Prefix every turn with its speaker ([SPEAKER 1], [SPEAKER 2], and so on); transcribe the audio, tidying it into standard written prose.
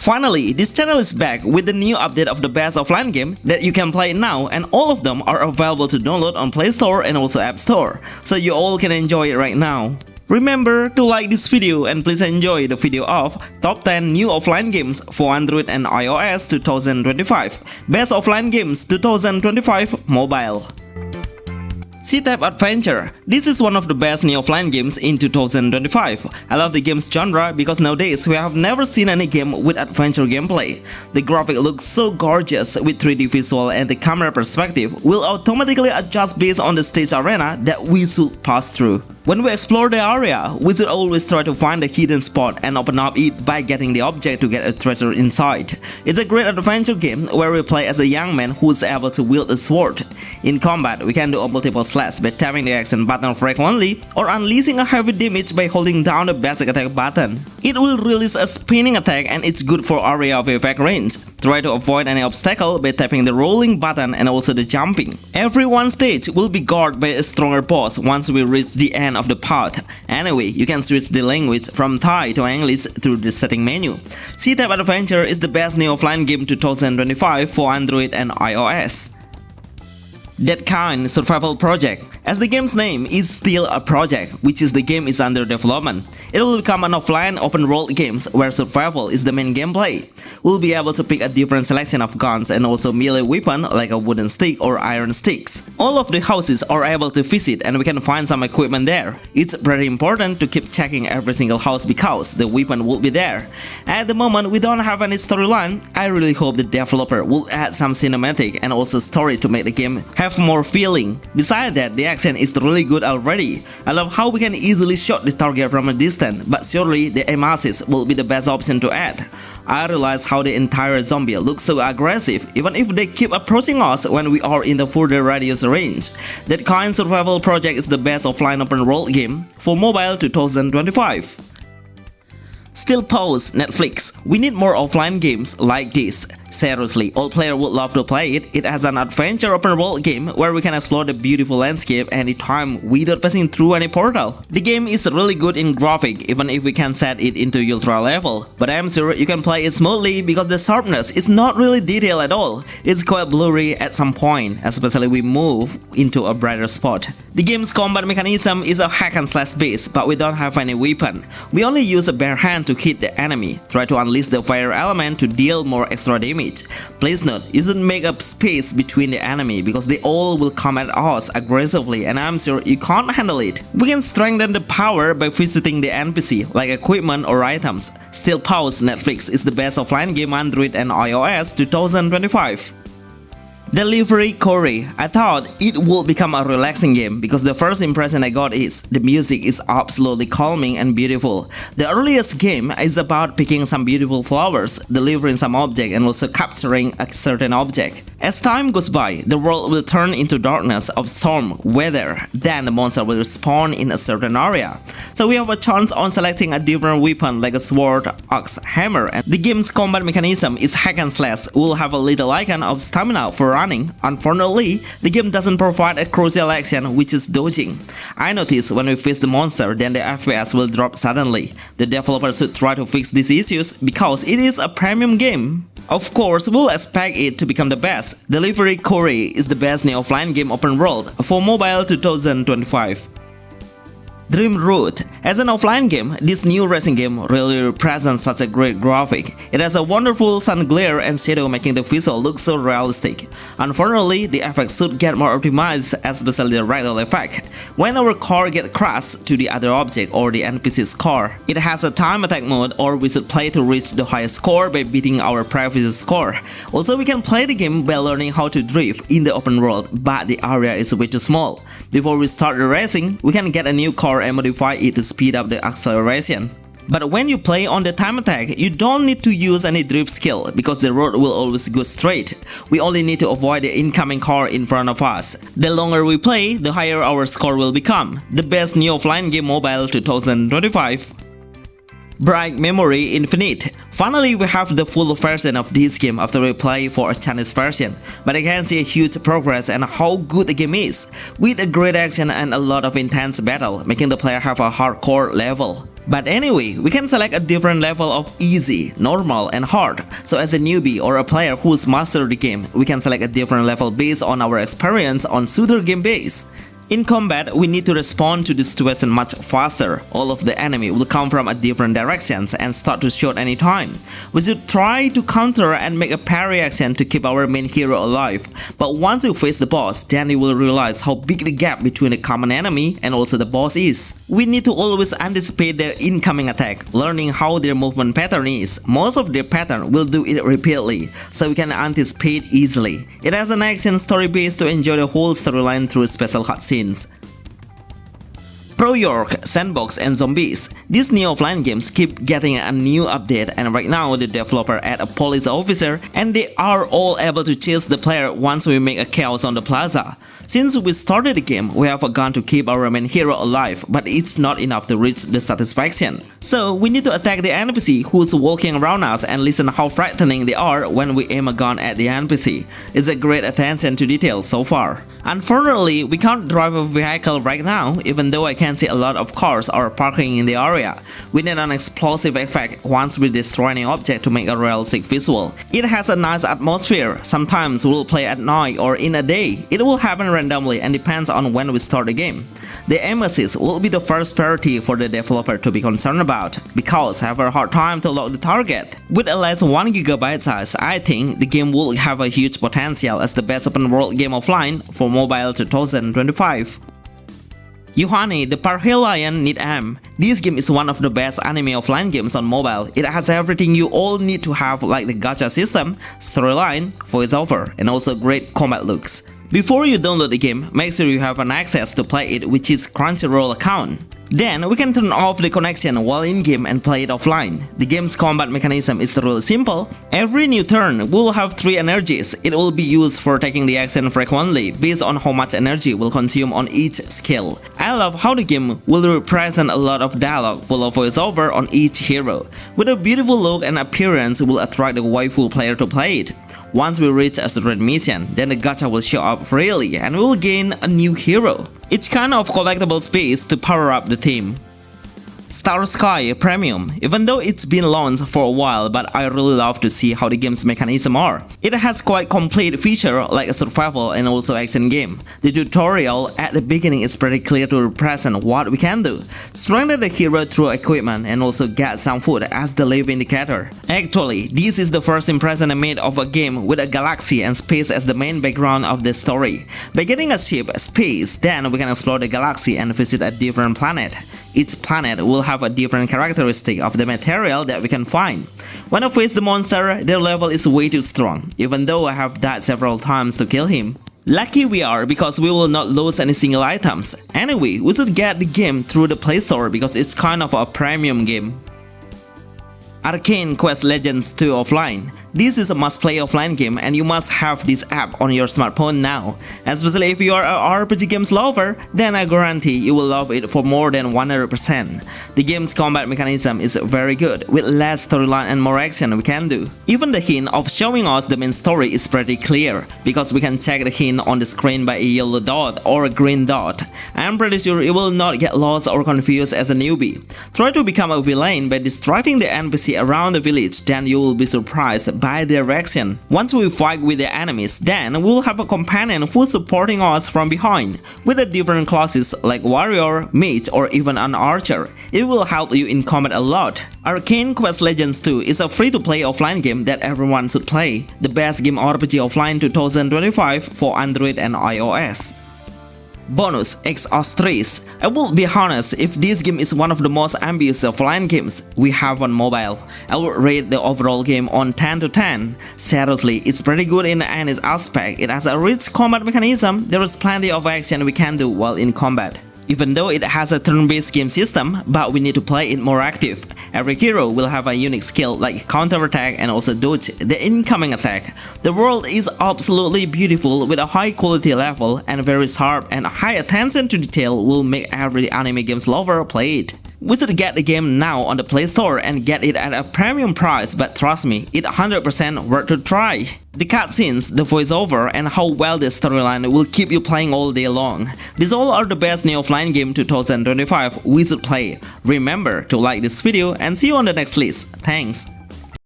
[SPEAKER 1] Finally, this channel is back with the new update of the best offline game that you can play now, and all of them are available to download on Play Store and also App Store, so you all can enjoy it right now. Remember to like this video and please enjoy the video of Top 10 New Offline Games for Android and iOS 2025, Best Offline Games 2025 Mobile. Sithep Adventure. This is one of the best new offline games in 2025. I love the game's genre because nowadays we have never seen any game with adventure gameplay. The graphic looks so gorgeous with 3D visual, and the camera perspective will automatically adjust based on the stage arena that we should pass through. When we explore the area, we should always try to find the hidden spot and open up it by getting the object to get a treasure inside. It's a great adventure game where we play as a young man who is able to wield a sword. In combat, we can do multiple slash by tapping the action button frequently or unleashing a heavy damage by holding down the basic attack button. It will release a spinning attack and it's good for area of effect range. Try to avoid any obstacle by tapping the rolling button and also the jumping. Every one stage will be guarded by a stronger boss once we reach the end of the path. Anyway, you can switch the language from Thai to English through the setting menu. Sithep Adventure is the best new offline game 2025 for Android and iOS. DeadKind Survival Project. As the game's name is still a project, which is the game is under development. It will become an offline open world game where survival is the main gameplay. We'll be able to pick a different selection of guns and also melee weapon like a wooden stick or iron sticks. All of the houses are able to visit and we can find some equipment there. It's very important to keep checking every single house because the weapon will be there. At the moment we don't have any storyline. I really hope the developer will add some cinematic and also story to make the game have more feeling. Besides that, the action is really good already. I love how we can easily shot the target from a distance, but surely the aim assist will be the best option to add. I realize how the entire zombie looks so aggressive even if they keep approaching us when we are in the further radius range. DeadKind Survival Project is the best offline open world game for mobile 2025. Still Paws Netflix. We need more offline games like this. Seriously, all players would love to play it. It has an adventure open world game where we can explore the beautiful landscape anytime without passing through any portal. The game is really good in graphic even if we can set it into ultra level, but I'm sure you can play it smoothly because the sharpness is not really detailed at all. It's quite blurry at some point, especially we move into a brighter spot. The game's combat mechanism is a hack and slash base, but we don't have any weapon. We only use a bare hand to hit the enemy. Try to unleash the fire element to deal more extra damage. Please note, you should make up space between the enemy because they all will come at us aggressively and I'm sure you can't handle it. We can strengthen the power by visiting the NPC like equipment or items. Still Paws Netflix is the best offline game Android and iOS 2025. Delivery Corey. I thought it would become a relaxing game because the first impression I got is the music is absolutely calming and beautiful. The earliest game is about picking some beautiful flowers, delivering some object and also capturing a certain object. As time goes by, the world will turn into darkness of storm weather, then the monster will spawn in a certain area. So we have a chance on selecting a different weapon like a sword, axe, hammer, and the game's combat mechanism is hack and slash. We'll have a little icon of stamina for running. Unfortunately, the game doesn't provide a crucial action which is dodging. I noticed when we face the monster then the FPS will drop suddenly. The developer should try to fix these issues because it is a premium game. Of course, we'll expect it to become the best. Delivery Corey is the best new offline game open world for mobile 2025. Dream Route. As an offline game, this new racing game really presents such a great graphic. It has a wonderful sun glare and shadow making the visual look so realistic. Unfortunately, the effects should get more optimized, especially the ragdoll effect. When our car gets crashed to the other object or the NPC's car, it has a time attack mode or we should play to reach the highest score by beating our previous score. Also, we can play the game by learning how to drift in the open world, but the area is way too small. Before we start the racing, we can get a new car and modify it to speed up the acceleration. But when you play on the time attack, you don't need to use any drift skill because the road will always go straight. We only need to avoid the incoming car in front of us. The longer we play, the higher our score will become. The best new offline game mobile 2025. Bri Memory Infinite. Finally, we have the full version of this game after we play for a Chinese version, but I can see a huge progress and how good the game is, with a great action and a lot of intense battle, making the player have a hardcore level. But anyway, we can select a different level of easy, normal, and hard. So as a newbie or a player who's mastered the game, we can select a different level based on our experience on shooter game base. In combat, we need to respond to this situation much faster. All of the enemy will come from a different directions and start to shoot anytime. We should try to counter and make a parry action to keep our main hero alive. But once you face the boss, then you will realize how big the gap between the common enemy and also the boss is. We need to always anticipate their incoming attack, learning how their movement pattern is. Most of their pattern will do it repeatedly, so we can anticipate easily. It has an action story base to enjoy the whole storyline through special cutscenes. Prow, Sandbox, and Zombies. These new offline games keep getting a new update, and right now the developer add a police officer and they are all able to chase the player once we make a chaos on the plaza. Since we started the game, we have a gun to keep our main hero alive, but it's not enough to reach the satisfaction. So we need to attack the NPC who's walking around us and listen how frightening they are when we aim a gun at the NPC. It's a great attention to detail so far. Unfortunately, we can't drive a vehicle right now, even though I can see a lot of cars are parking in the area. We need an explosive effect once we destroy any object to make a realistic visual. It has a nice atmosphere. Sometimes we'll play at night or in a day. It will happen randomly and depends on when we start the game. The aim assist will be the first priority for the developer to be concerned about, because have a hard time to lock the target. With a less 1 GB size, I think the game will have a huge potential as the best open world game offline for mobile 2025. Yohane the Parhelion NitM. This game is one of the best anime offline games on mobile. It has everything you all need to have, like the gacha system, storyline, voiceover, and also great combat looks. Before you download the game, make sure you have an access to play it, which is Crunchyroll account. Then we can turn off the connection while in-game and play it offline. The game's combat mechanism is really simple. Every new turn will have 3 energies. It will be used for taking the action frequently based on how much energy will consume on each skill. I love how the game will represent a lot of dialogue full of voiceover on each hero. With a beautiful look and appearance, will attract the waifu player to play it. Once we reach a certain mission, then the gacha will show up freely and we will gain a new hero. It's kind of collectible space to power up the team. STARSKY Premium. Even though it's been launched for a while, but I really love to see how the game's mechanism are. It has quite complete feature like a survival and also action game. The tutorial at the beginning is pretty clear to represent what we can do. Strengthen the hero through equipment and also get some food as the live indicator. Actually, this is the first impression I made of a game with a galaxy and space as the main background of the story. By getting a ship, space, then we can explore the galaxy and visit a different planet. Each planet will have a different characteristic of the material that we can find. When I face the monster, their level is way too strong, even though I have died several times to kill him. Lucky we are because we will not lose any single items. Anyway, we should get the game through the Play Store because it's kind of a premium game. Arcane Quest Legends 2 Offline. This is a must-play offline game and you must have this app on your smartphone now. Especially if you are a RPG games lover, then I guarantee you will love it for more than 100%. The game's combat mechanism is very good, with less storyline and more action we can do. Even the hint of showing us the main story is pretty clear, because we can check the hint on the screen by a yellow dot or a green dot. I'm pretty sure you will not get lost or confused as a newbie. Try to become a villain by distracting the NPC around the village, then you will be surprised by direction. Once we fight with the enemies, then we'll have a companion who's supporting us from behind, with the different classes like warrior, mage, or even an archer. It will help you in combat a lot. Arcane Quest Legends 2 is a free-to-play offline game that everyone should play. The best game RPG offline 2025 for Android and iOS. Bonus X Astris. I will be honest, if this game is one of the most ambitious offline games we have on mobile, I will rate the overall game on 10 to 10. Seriously, it's pretty good in any aspect. It has a rich combat mechanism. There is plenty of action we can do while in combat. Even though it has a turn-based game system, but we need to play it more active. Every hero will have a unique skill like counter-attack and also dodge the incoming attack. The world is absolutely beautiful with a high quality level and very sharp and high attention to detail will make every anime games lover play it. We should get the game now on the Play Store and get it at a premium price, but trust me, it's 100% worth to try. The cutscenes, the voiceover, and how well the storyline will keep you playing all day long. These all are the best new offline game 2025 we should play. Remember to like this video and see you on the next list. Thanks.